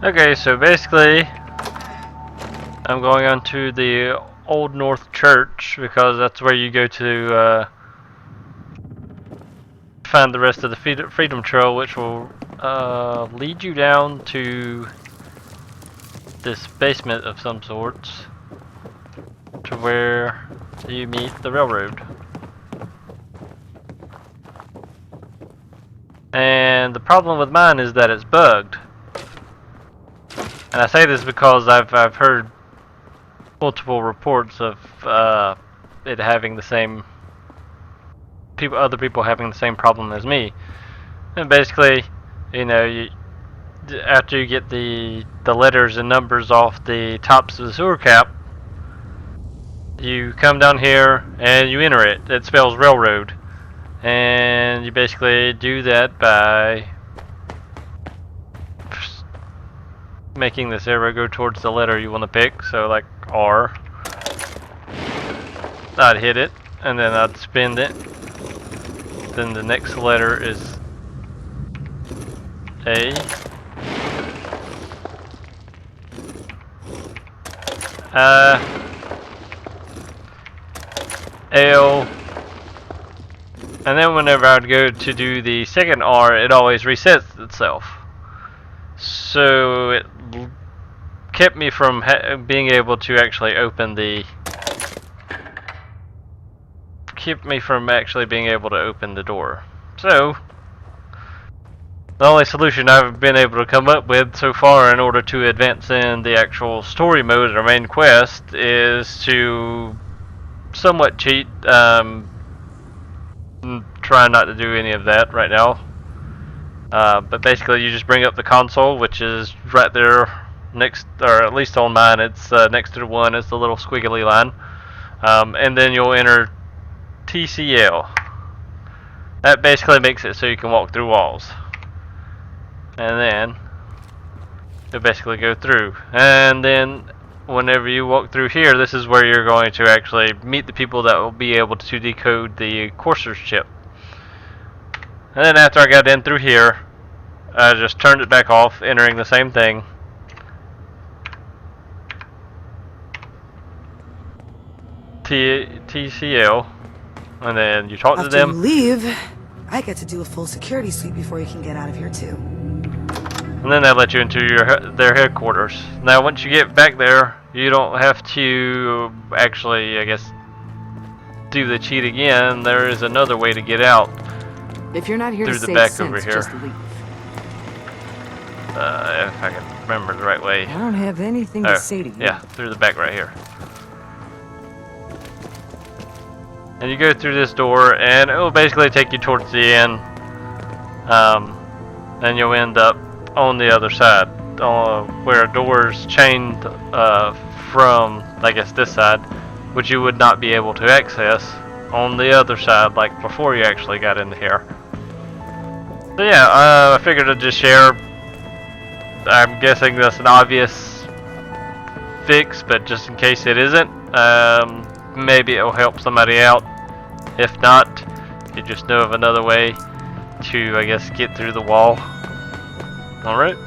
Okay, so basically, I'm going on to the Old North Church because that's where you go to find the rest of the Freedom Trail, which will lead you down to this basement of some sorts, to where you meet the railroad. And the problem with mine is that it's bugged. And I say this because I've heard multiple reports of it having the same other people having the same problem as me. And basically, you know, after you get the letters and numbers off the tops of the sewer cap, you come down here and you enter it. It spells railroad, and you basically do that by making this arrow go towards the letter you want to pick. So like R, I'd hit it, and then I'd spin it. Then the next letter is A. L. And then whenever I'd go to do the second R, it always resets itself. So it kept me from being able to actually open the door. So the only solution I've been able to come up with so far in order to advance in the actual story mode or main quest is to somewhat cheat. Try not to do any of that right now. But basically you just bring up the console, which is right there next, or at least on mine, it's next to the one, it's the little squiggly line. And then you'll enter TCL. That basically makes it so you can walk through walls. And then you'll basically go through. And then whenever you walk through here, this is where you're going to actually meet the people that will be able to decode the Courser's chip. And then after I got in through here, I just turned it back off, entering the same thing. TCL, and then you talk to them. After you leave, I get to do a full security sweep before you can get out of here too. And then they let you into their headquarters. Now once you get back there, you don't have to actually, I guess, do the cheat again. There is another way to get out. If you're not here through to the save back sense, over here. just leave. If I can remember the right way. I don't have anything to say to you. Yeah, through the back right here. And you go through this door, and it will basically take you towards the end. And you'll end up on the other side, where a door's chained from, I guess, this side, which you would not be able to access on the other side, like before you actually got into here. So yeah, I figured I'd just share. I'm guessing that's an obvious fix, but just in case it isn't, maybe it'll help somebody out. If not, you just know of another way to, I guess, get through the wall. Alright.